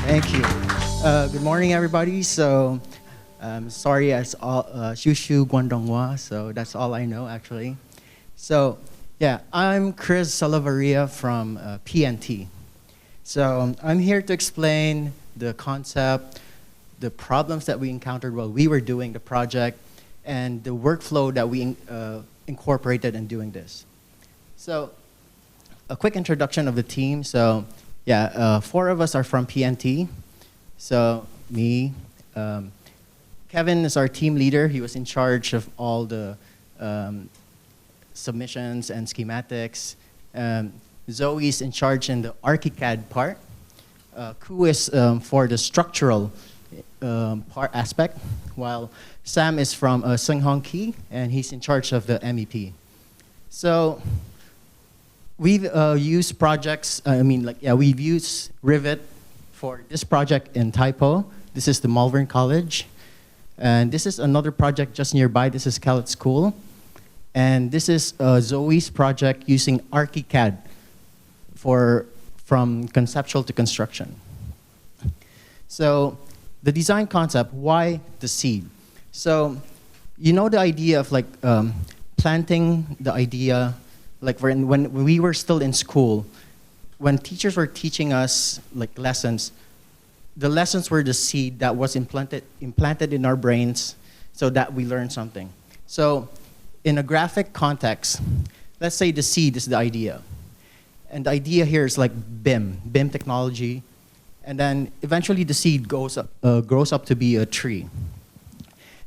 Thank you. Good morning, everybody. So, sorry, it's all Shushu Guangdonghua, so that's all I know, actually. So, yeah, I'm Chris Salavaria from PNT. So, I'm here to explain the concept, the problems that we encountered while we were doing the project, and the workflow that we incorporated in doing this. So, a quick introduction of the team. So, yeah, 4 of us are from PNT. So, me, Kevin is our team leader. He was in charge of all the submissions and schematics. Zoe's in charge in the ArchiCAD part. Ku is for the structural part aspect, while Sam is from Singhong Ki, and he's in charge of the MEP. So we've used projects, we've used Rivet for this project in Taipo. This is the Malvern College. And this is another project just nearby. This is Kellett School. And this is Zoe's project using ArchiCAD from conceptual to construction. So the design concept, why the seed? So you know the idea of like planting the idea, like when we were still in school, when teachers were teaching us like lessons, the lessons were the seed that was implanted in our brains so that we learn something. So in a graphic context, let's say the seed is the idea. And the idea here is like BIM technology. And then eventually the seed grows up to be a tree.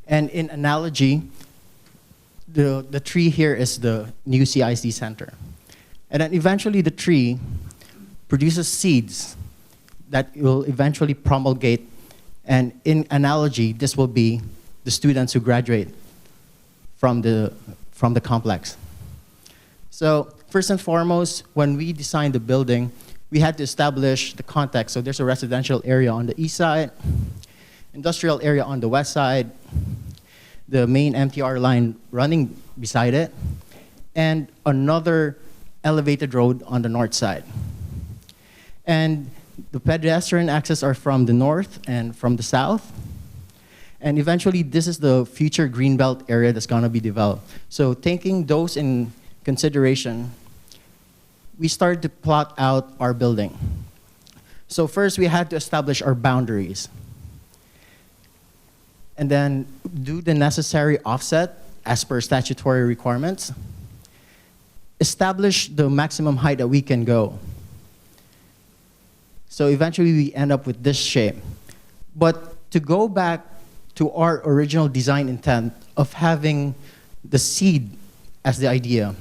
And in analogy, the tree here is the new CISD center. And then eventually the tree produces seeds that will eventually promulgate. And in analogy, this will be the students who graduate from the complex. So first and foremost, when we designed the building, we had to establish the context. So there's a residential area on the east side, industrial area on the west side, the main MTR line running beside it, and another elevated road on the north side. And the pedestrian access are from the north and from the south. And eventually, this is the future greenbelt area that's gonna be developed. So taking those in consideration, we started to plot out our building. So first, we had to establish our boundaries. And then do the necessary offset as per statutory requirements. Establish the maximum height that we can go. So eventually, we end up with this shape. But to go back to our original design intent of having the seed as the idea,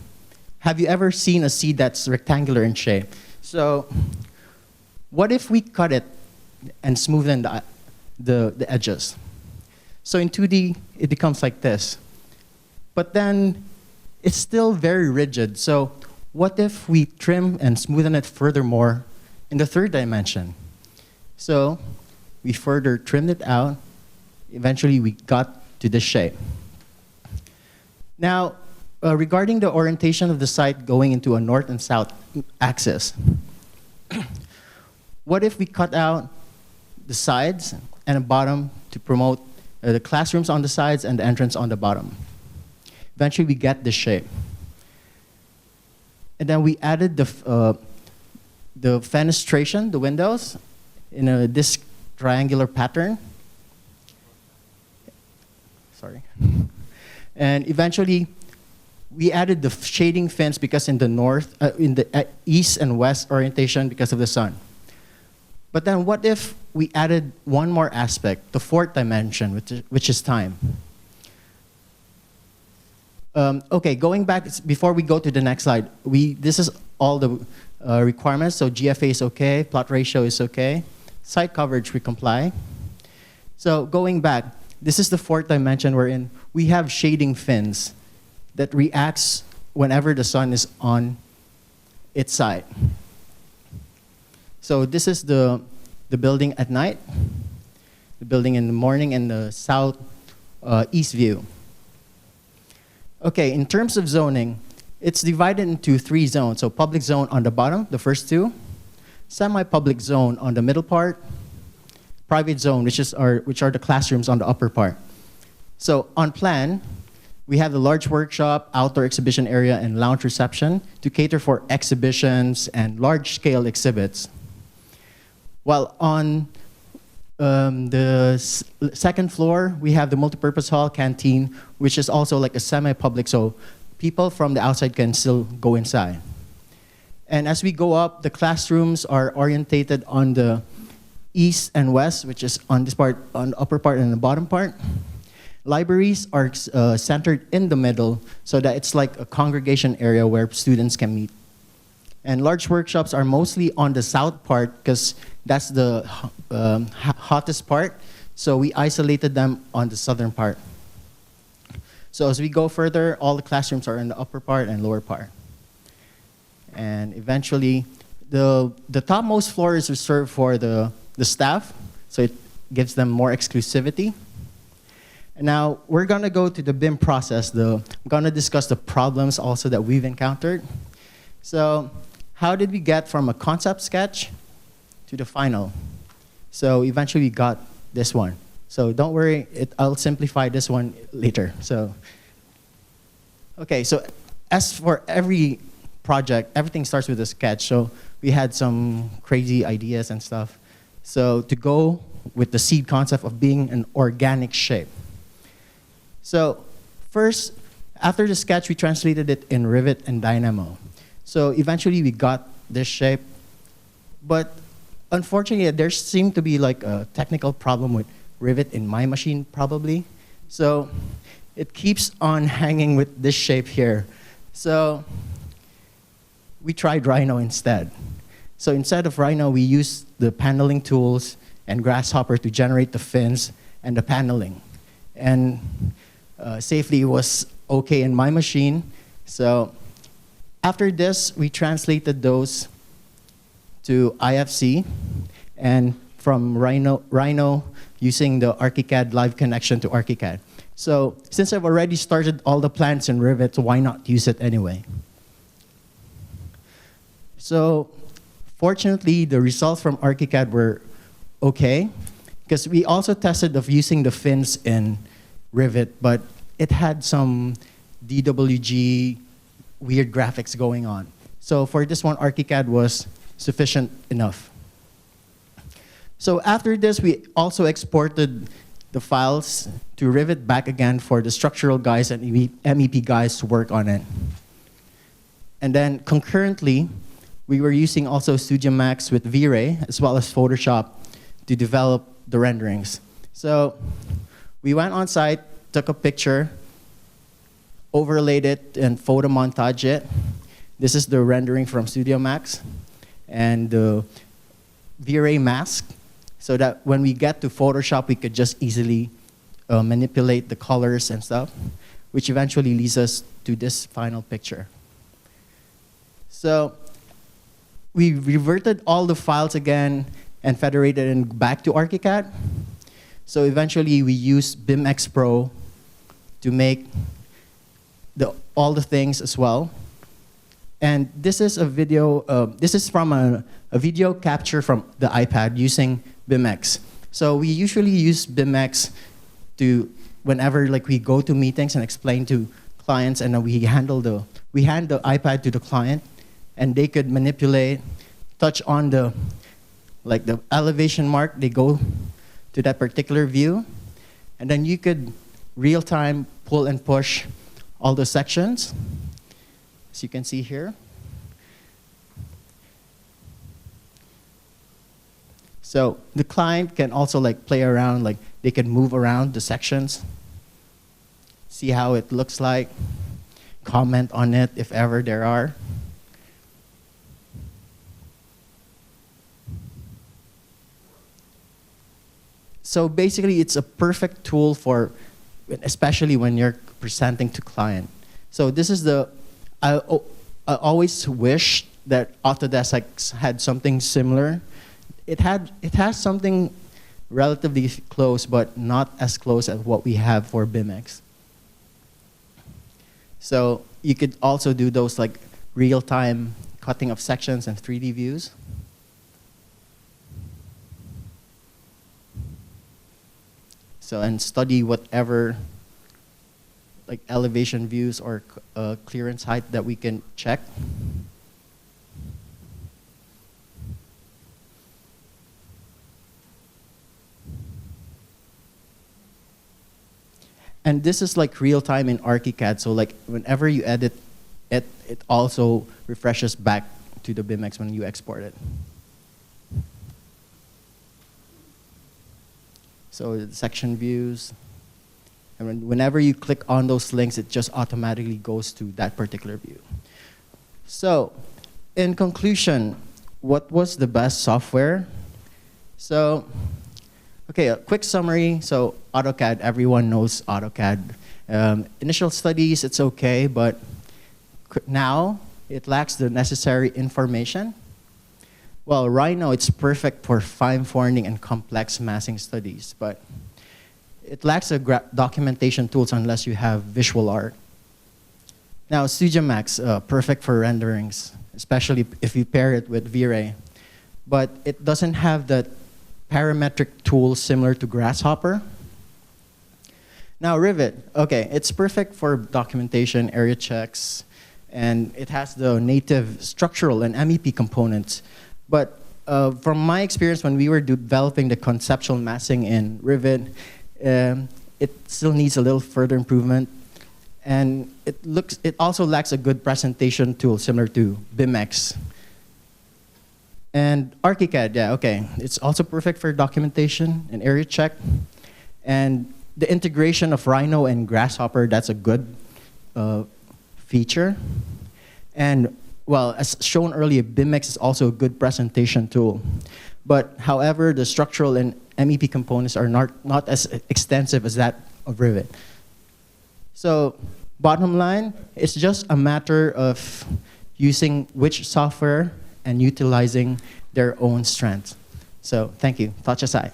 have you ever seen a seed that's rectangular in shape? So what if we cut it and smoothen the edges? So in 2D, it becomes like this. But then it's still very rigid. So what if we trim and smoothen it furthermore in the 3rd dimension? So we further trimmed it out. Eventually, we got to this shape. Now, regarding the orientation of the site going into a north and south axis, what if we cut out the sides and the bottom to promote the classrooms on the sides and the entrance on the bottom? Eventually, we get this shape. And then we added the fenestration, the windows, in this triangular pattern. Sorry. And eventually, we added the shading fence because in the north, in the east and west orientation because of the sun. But then what if we added one more aspect, the 4th dimension, which is time? Okay, going back, before we go to the next slide, this is all the requirements. So GFA is okay, plot ratio is okay, site coverage we comply. So going back, this is the 4th dimension wherein we have shading fins that reacts whenever the sun is on its side. So this is the building at night, the building in the morning, and the south-east view. Okay, in terms of zoning, it's divided into 3 zones. So public zone on the bottom, the first 2, semi-public zone on the middle part, private zone, which are the classrooms on the upper part. So on plan, we have the large workshop, outdoor exhibition area, and lounge reception to cater for exhibitions and large-scale exhibits. While on the second floor, we have the multipurpose hall, canteen, which is also like a semi-public, so people from the outside can still go inside. And as we go up, the classrooms are orientated on the east and west, which is on this part, on the upper part and the bottom part. Libraries are centered in the middle so that it's like a congregation area where students can meet. And large workshops are mostly on the south part because that's the hottest part. So we isolated them on the southern part. So as we go further, all the classrooms are in the upper part and lower part. And eventually, the topmost floor is reserved for the staff, so it gives them more exclusivity. And now we're gonna go to the BIM process. I'm gonna discuss the problems also that we've encountered. So how did we get from a concept sketch to the final? So eventually we got this one. So don't worry, I'll simplify this one later. So, okay, so as for every project, everything starts with a sketch. So we had some crazy ideas and stuff. So to go with the seed concept of being an organic shape. So first, after the sketch, we translated it in Rivet and Dynamo. So eventually we got this shape, but unfortunately there seemed to be like a technical problem with Rivet in my machine probably. So it keeps on hanging with this shape here. So we tried Rhino instead. So instead of Rhino, we used the paneling tools and Grasshopper to generate the fins and the paneling. And safely it was okay in my machine. So after this, we translated those to IFC, and from Rhino using the ArchiCAD live connection to ArchiCAD. So since I've already started all the plans in Rivet, so why not use it anyway? So fortunately, the results from ArchiCAD were okay, because we also tested of using the fins in Rivet, but it had some DWG weird graphics going on. So for this one, ArchiCAD was sufficient enough. So after this, we also exported the files to Rivet back again for the structural guys and MEP guys to work on it. And then concurrently, we were using also Studio Max with V-Ray as well as Photoshop to develop the renderings. So we went on site, took a picture, overlaid it, and photo montage it. This is the rendering from Studio Max and the V-Ray mask, so that when we get to Photoshop, we could just easily manipulate the colors and stuff, which eventually leads us to this final picture. So we reverted all the files again and federated it back to ArchiCAD. So eventually we used BIMX Pro to make all the things as well. And this is a video, this is from a video capture from the iPad using BIMX. So we usually use BIMX to, whenever like we go to meetings and explain to clients, and then we hand the iPad to the client, and they could manipulate, touch on the elevation mark, they go to that particular view, and then you could real-time pull and push all the sections, as you can see here. So the client can also like play around, like they can move around the sections, see how it looks like, comment on it if ever there are. So basically, it's a perfect tool for, especially when you're presenting to client. So this is I always wish that Autodesk had something similar. It has something relatively close, but not as close as what we have for BIMX. So you could also do those like real-time cutting of sections and 3D views. So, and study whatever like elevation views or clearance height that we can check. And this is like real time in ArchiCAD. So like whenever you edit it, it also refreshes back to the BIMX when you export it. So the section views. And whenever you click on those links, it just automatically goes to that particular view. So in conclusion, what was the best software? So, okay, a quick summary. So AutoCAD, everyone knows AutoCAD. Initial studies, it's okay, but now it lacks the necessary information. Well, Rhino, it's perfect for fine forming and complex massing studies, but it lacks a documentation tools unless you have visual art. Now, Studio Max, perfect for renderings, especially if you pair it with V-Ray. But it doesn't have that parametric tool similar to Grasshopper. Now, Rivet, okay, it's perfect for documentation, area checks, and it has the native structural and MEP components. But from my experience, when we were developing the conceptual massing in Rivet, it still needs a little further improvement, and it also lacks a good presentation tool similar to BIMX. And ArchiCAD, yeah, okay, it's also perfect for documentation and area check, and the integration of Rhino and Grasshopper, that's a good feature. And well, as shown earlier, BIMX is also a good presentation tool. But however, the structural and MEP components are not as extensive as that of Rivet. So bottom line, it's just a matter of using which software and utilizing their own strengths. So thank you. Tachasai.